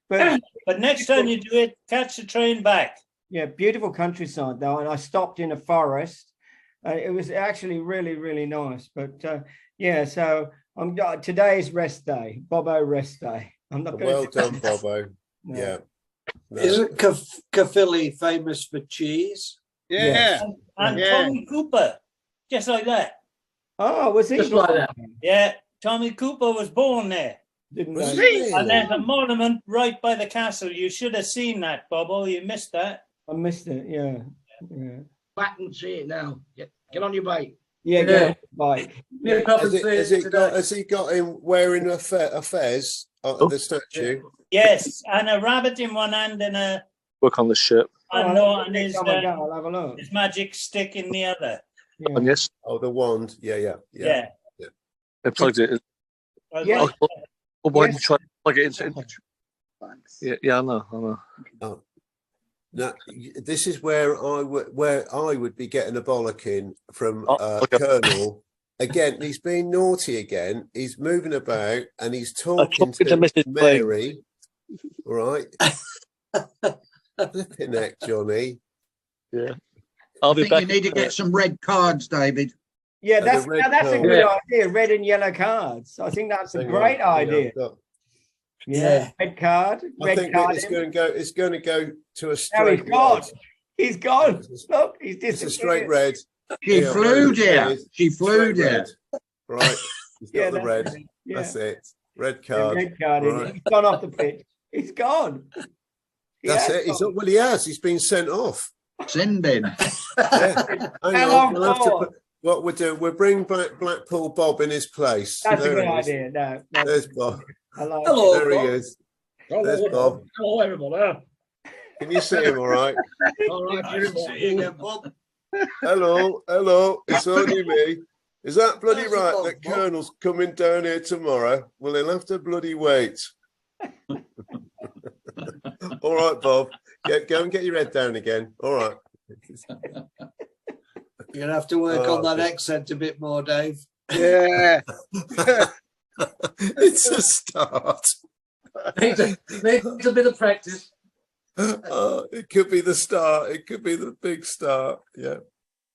But next time you do it, catch the train back. Yeah, beautiful countryside though, and I stopped in a forest. It was actually really, really nice. But so today's rest day, Bobo rest day. I'm not going. Well done, Bobo. No. Yeah. No. Isn't Caerphilly famous for cheese? Yeah. Yes. And Tommy Cooper, just like that. Oh, was he? Just like that. Yeah, Tommy Cooper was born there. Didn't Was know. he? And there's a monument right by the castle. You should have seen that, Bobo. You missed that. I missed it. Yeah. Yeah. Back and see it now. Get on your bike. Yeah. Yeah. Get bike. Nip up and see it today. Has he got him wearing a fez at the statue? Yes, and a rabbit in one hand and a Work on the ship. I'll have a look. his magic stick in the other. Yeah. And yes, Oh, the wand. Yeah. Yeah. they plugged it in. Yeah. Oh, why didn't Yes. you try to plug it into? Yeah, I know. Now, this is where I would be getting a bollocking from Okay. Colonel. Again, he's being naughty again. He's moving about and he's talking talking to Mrs. Mary. All right. Flipping heck, Johnny. Yeah, I'll I be think back. you need to get some red cards, David. Yeah, And the red that's a card. good idea. Red and yellow cards. I think that's a Hang on, great hang on, idea. I've got- Yeah. Red card. I Red think card. it's going to go to a No, straight he's gone. red. He's gone. Look, he's It's a straight disappeared. red. She Yeah, flew, red dear. is She flew, straight dear. red. Right. He's got Yeah, the that's red. it. Yeah. That's it. Red Yeah, card. red card. Right. He's gone off the pitch. He's gone. He That's has it. gone. Well, he has. He's been sent off. Send him. Yeah. Hang How on, long we'll have to for? put- what we'll do, we'll bring back Blackpool Bob in his place. That's a There good he is. idea. No, that's There's Bob. I like it. Hello, There he Bob. is. There's Bob. Hello, hello, everybody. Can you see him all right? All right, Nice to see you again, Bob. Hello. It's only me. Is that bloody How's it right going, that Bob? Colonel's coming down here tomorrow? Well, he'll have to bloody wait. All right, Bob. Go and get your head down again. All right. You're going to have to work Oh, on that good. accent a bit more, Dave. Yeah. It's a start. Needs a bit of practice. It could be the start. It could be the big start. Yeah.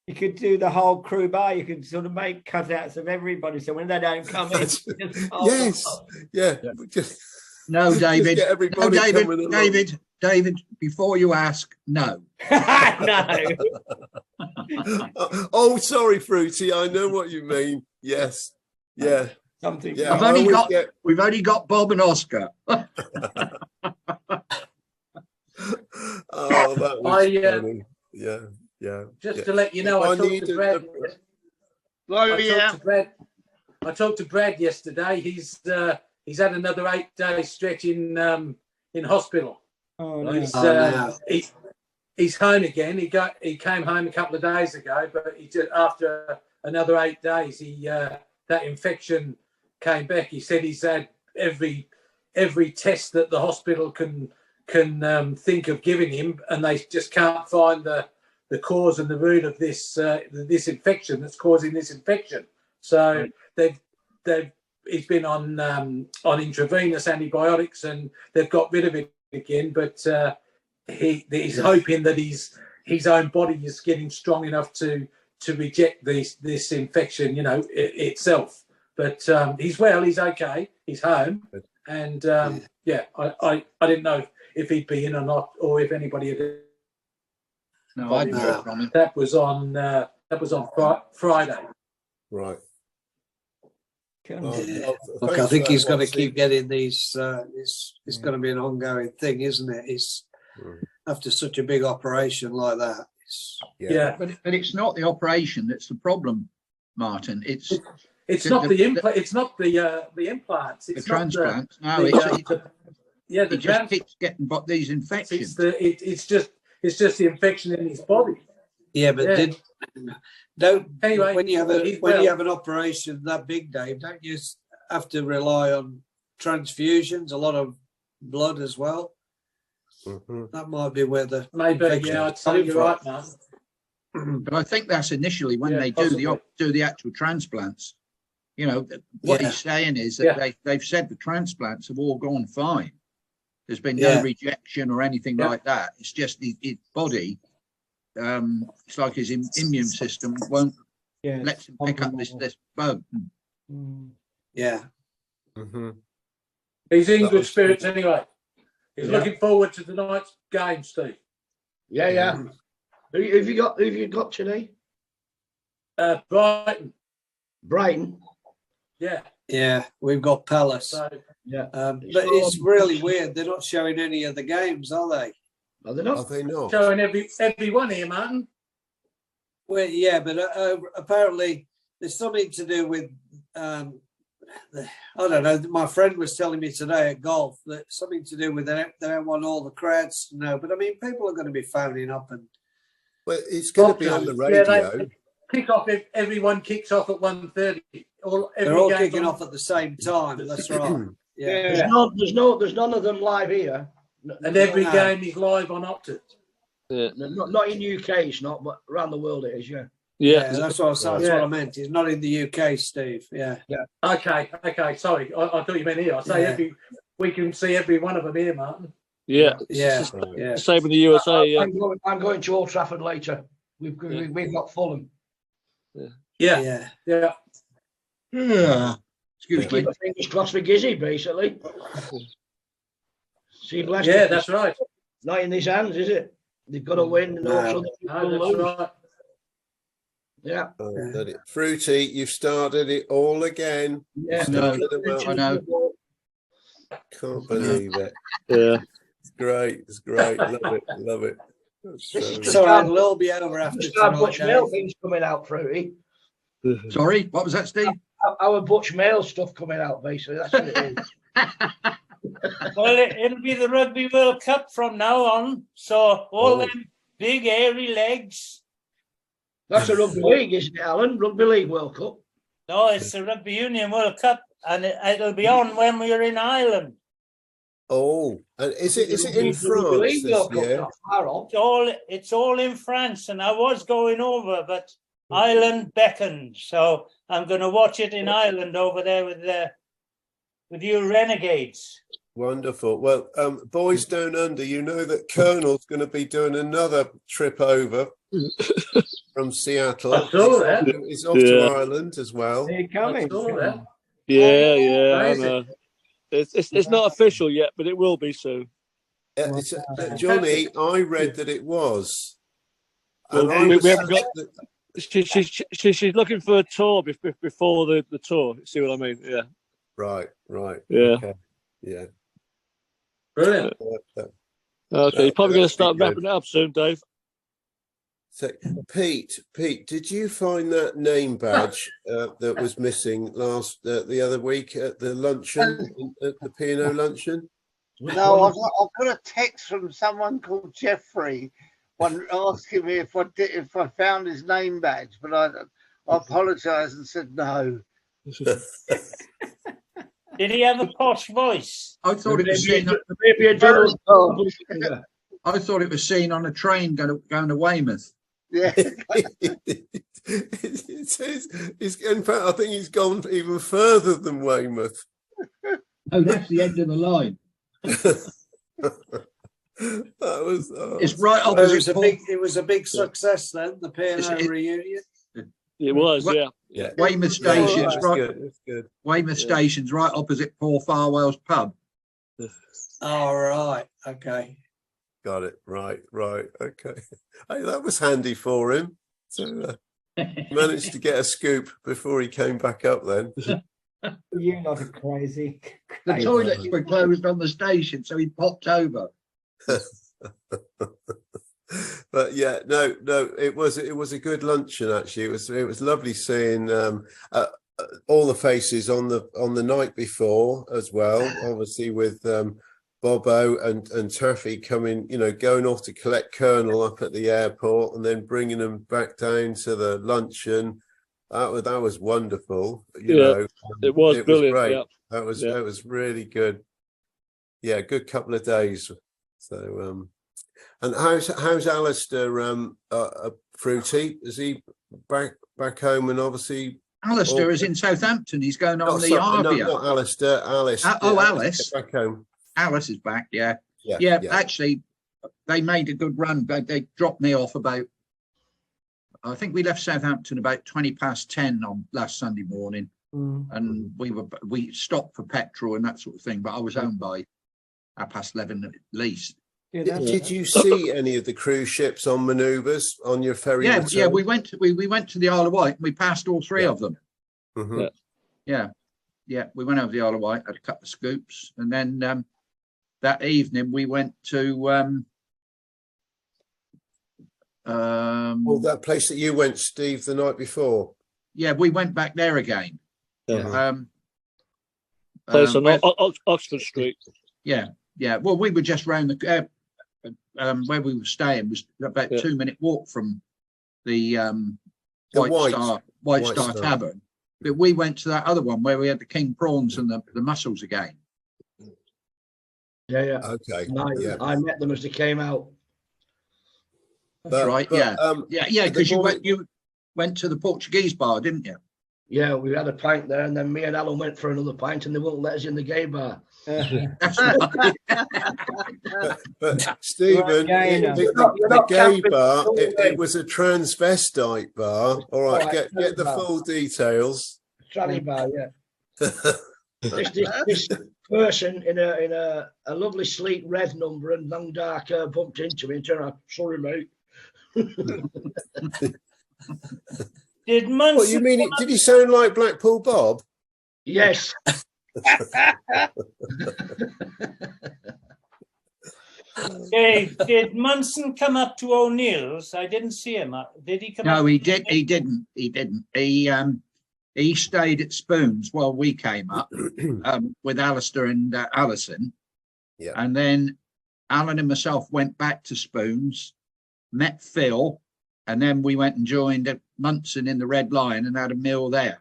You could do the whole crew bar. You could sort of make cutouts of everybody, so when they don't come in, just hold Yes. them up. Yeah. Just No, David. get No, everybody David. coming along. David. Before you ask, no. No. Oh, sorry, Fruity. I know what you mean. Yes. Yeah. Something. Yeah. We've I only always got- get- We've only got Bob and Oscar. Oh, that was funny. Yeah. Just Yeah. to let you know, I I talked needed to Brad. the- Oh, yeah. I talked to Brad yesterday. He's had another 8-day stretch in hospital. Oh, no. He's home again. He came home a couple of days ago, but after another 8 days, that infection came back. He said he's had every test that the hospital can think of giving him, and they just can't find the cause and the root of this infection that's causing this infection. So he's been on intravenous antibiotics, and they've got rid of it again. But he's hoping that his own body is getting strong enough to reject this infection, itself. But he's well. He's okay. He's home, and I didn't know if he'd be in or not, or if anybody had. No, I didn't hear from him. That was on Friday. Right. Look, I think he's going to keep getting these. It's going to be an ongoing thing, isn't it? It's after such a big operation like that. Yeah. But it's not the operation that's the problem, Martin. It's not the implant. It's not the implants. It's the transplants. The just keeps getting these infections. It's just the infection in his body. Yeah, but anyway, when you have an operation that big, Dave, don't you have to rely on transfusions, a lot of blood as well? That might be where the I'd say you're right, man. But I think that's initially when they do the actual transplants. You know, what he's saying is that they've said the transplants have all gone fine. There's been no rejection or anything like that. It's just his body. It's like his immune system won't let him pick up this bug. He's in good spirits anyway. He's looking forward to tonight's game, Steve. Yeah. Who have you got today? Brighton. Brighton. Yeah, we've got Palace. So, but it's really weird. They're not showing any of the games, are they? Are they not? Are they not? Showing every one here, Martin. Well, yeah, but apparently there's something to do with I don't know. My friend was telling me today at golf that something to do with they don't want all the crowds to know. But I mean, people are going to be phoning up and. Well, it's going to be on the radio. They kick off. Everyone kicks off at 1:30. They're all kicking off at the same time. That's right. Yeah. There's none of them live here. And every game is live on Optus. Yeah. Not in UK, it's not, but around the world it is, Yeah, that's what I meant. It's not in the UK, Steve. Yeah. Okay. Sorry, I thought you meant here. I say we can see every one of them here, Martin. Yeah. Same in the USA. I'm going to Old Trafford later. We've got Fulham. Yeah. Excuse me. Fingers crossed for Gizzy, basically. See, yeah, that's right. Not in his hands, is it? They've got to win. And also that's right. Yeah. Fruity, you've started it all again. Yeah, I know. Can't believe it. Yeah. It's great. Love it. So it'll be over after tonight. Butch Mail things coming out, Fruity. Sorry, what was that, Steve? Our Butch Mail stuff coming out, basically. That's what it is. Well, it'll be the Rugby World Cup from now on. So all them big hairy legs. That's a rugby league, isn't it, Alan? Rugby League World Cup. No, it's the Rugby Union World Cup, and it'll be on when we're in Ireland. Oh, and is it in France this year? It's all in France, and I was going over, but Ireland beckoned, so I'm going to watch it in Ireland over there with you renegades. Wonderful. Well, Boys Down Under, you know that Colonel's going to be doing another trip over from Seattle. I saw that. He's off to Ireland as well. They're coming. Yeah. I know. It's not official yet, but it will be soon. Johnny, I read that it was. Well, we haven't got. She's looking for a tour before the tour. See what I mean? Yeah. Right. Yeah. Okay. Yeah. Brilliant. Okay, you're probably going to start wrapping it up soon, Dave. So, Pete, did you find that name badge that was missing the other week at the luncheon, at the P&O luncheon? No, I've got a text from someone called Jeffrey, asking me if I found his name badge, but I apologised and said no. Did he have a posh voice? I thought it was seen. I thought it was seen on a train going to Weymouth. Yeah. It says, in fact, I think he's gone even further than Weymouth. Oh, that's the end of the line. That was. It's right opposite. It was a big success then. The P&O reunion. It was, yeah. Weymouth Station's right. That's good. Weymouth Station's right opposite Paul Farwell's pub. All right. Okay. Got it. Right. Okay. Hey, that was handy for him. So managed to get a scoop before he came back up then. You're not a crazy. The toilets were closed on the station, so he popped over. But yeah, no, it was a good luncheon actually. It was lovely seeing all the faces on the night before as well. Obviously with Bobo and Taffy coming, going off to collect Colonel up at the airport and then bringing them back down to the luncheon. That was wonderful. It was brilliant. Great. Yeah. That was really good. Yeah, good couple of days. So and how's Alistair Fruity? Is he back home and obviously Alistair is in Southampton. He's going on the Arbia. Not Alistair, Alice. Alice. Back home. Alice is back, yeah. Yeah. Actually, they made a good run. They dropped me off about, I think we left Southampton about 10:20 on last Sunday morning. And we stopped for petrol and that sort of thing, but I was home by 11:30 at least. Did you see any of the cruise ships on manoeuvres on your ferry? Yeah, we went to the Isle of Wight and we passed all three of them. Mm-hmm. Yeah, we went over the Isle of Wight, had a couple of scoops, and then that evening we went to that place that you went, Steve, the night before. Yeah, we went back there again. Place on Oxford Street. Yeah. Well, we were just round the where we were staying was about 2-minute walk from the White Star Tavern. But we went to that other one where we had the king prawns and the mussels again. Yeah. Okay. I met them as they came out. That's right. Because you went to the Portuguese bar, didn't you? Yeah, we had a pint there, and then me and Alan went for another pint, and they wouldn't let us in the gay bar. but Stephen, the gay bar, it was a transvestite bar. All right, get the full details. Tranny bar, yeah. this person in a lovely sleek red number and long dark hair bumped into me and turned around, sorry mate. Did Munson? What you mean? Did he sound like Blackpool Bob? Yes. Dave, did Munson come up to O'Neill's? I didn't see him. Did he come? No, up? he didn't. He stayed at Spoons while we came up with Alistair and Alison. Yeah. And then Alan and myself went back to Spoons, met Phil, and then we went and joined Munson in the Red Lion and had a meal there.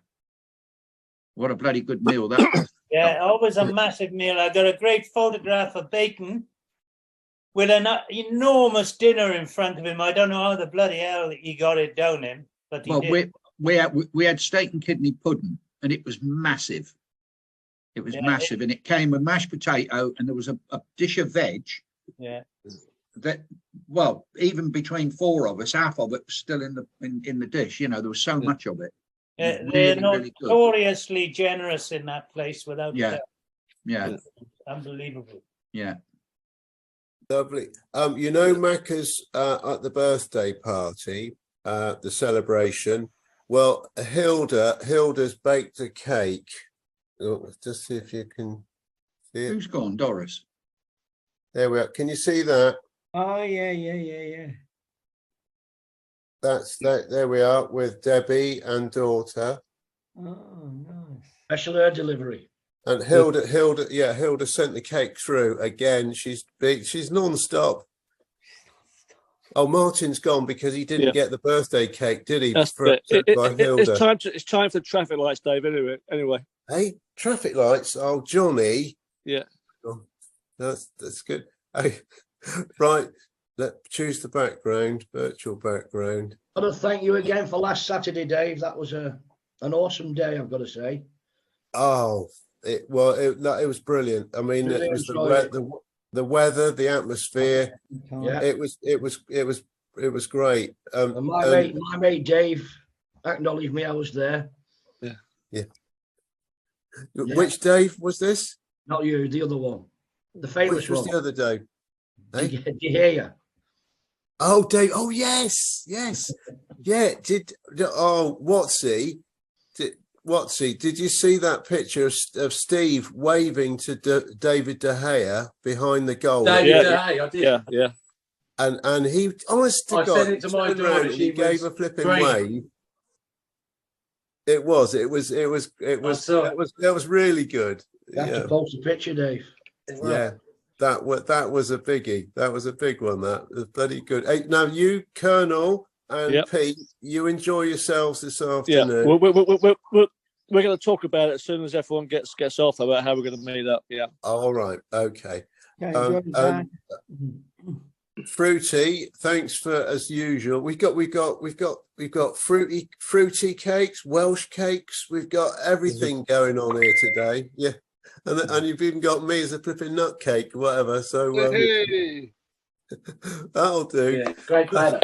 What a bloody good meal that was. Yeah, always a massive meal. I got a great photograph of Bacon with an enormous dinner in front of him. I don't know how the bloody hell he got it down in, but he did. We had steak and kidney pudding, and it was massive. It was massive, and it came with mashed potato, and there was a dish of veg. Yeah. That, well, even between four of us, half of it was still in the dish. There was so much of it. They're notoriously generous in that place, without doubt. Yeah. Unbelievable. Yeah. Lovely. Macca's at the birthday party, the celebration. Well, Hilda's baked a cake. Just see if you can see it. Who's gone, Doris? There we are. Can you see that? Oh yeah. That's that. There we are with Debbie and daughter. Oh, nice. Special air delivery. And Hilda sent the cake through again. She's big. She's non-stop. Oh, Martin's gone because he didn't get the birthday cake, did he? That's Hilda. It's time for the traffic lights, Dave. Anyway. Hey, traffic lights. Oh, Johnny. Yeah. Oh, that's good. Hey, right. Let's choose the background, virtual background. I want to thank you again for last Saturday, Dave. That was an awesome day, I've got to say. Oh, it was brilliant. I mean, Really it was the weather, the atmosphere. Yeah. It was great. And my mate Dave acknowledged me. I was there. Yeah. Which Dave was this? Not you, the other one, the famous Which was one. the other Dave? Hey? De Gea. Oh, Dave. Oh, yes, yes, yeah. Watsy, did you see that picture of Steve waving to David De Gea behind the goal? David De Gea, I did. Yeah. And he, honest to I God, sent it to my turned daughter. around and he She gave was a flipping dreaming. wave. It was really good. You have to post a picture, Dave. Yeah. That was a biggie. That was a big one. That was bloody good. Hey, now you, Colonel and Pete, you enjoy yourselves this afternoon. Yeah, we're going to talk about it as soon as everyone gets off about how we're going to meet up. Yeah. All right. Okay. Fruity, thanks for as usual. We've got fruity cakes, Welsh cakes. We've got everything going on here today. Yeah. And you've even got me as a flipping nut cake, whatever. So that'll do. Yeah, great platter.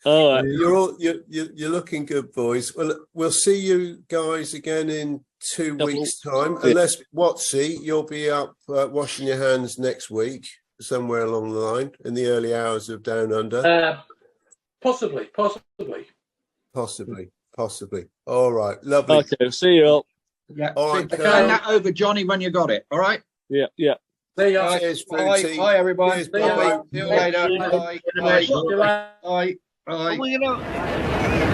All right. You're looking good, boys. Well, we'll see you guys again in 2 weeks' time. Unless Watsy, you'll be up washing your hands next week, somewhere along the line in the early hours of Down Under. Possibly. All right, lovely. Okay, see you all. Yeah. All right, Turn that over, Johnny, when you got it. All right. Yeah. See you. Cheers, Fruity. Bye, everyone. Cheers, See you bye. later. Bye. Bye. Bye. Bye. Bye. Well,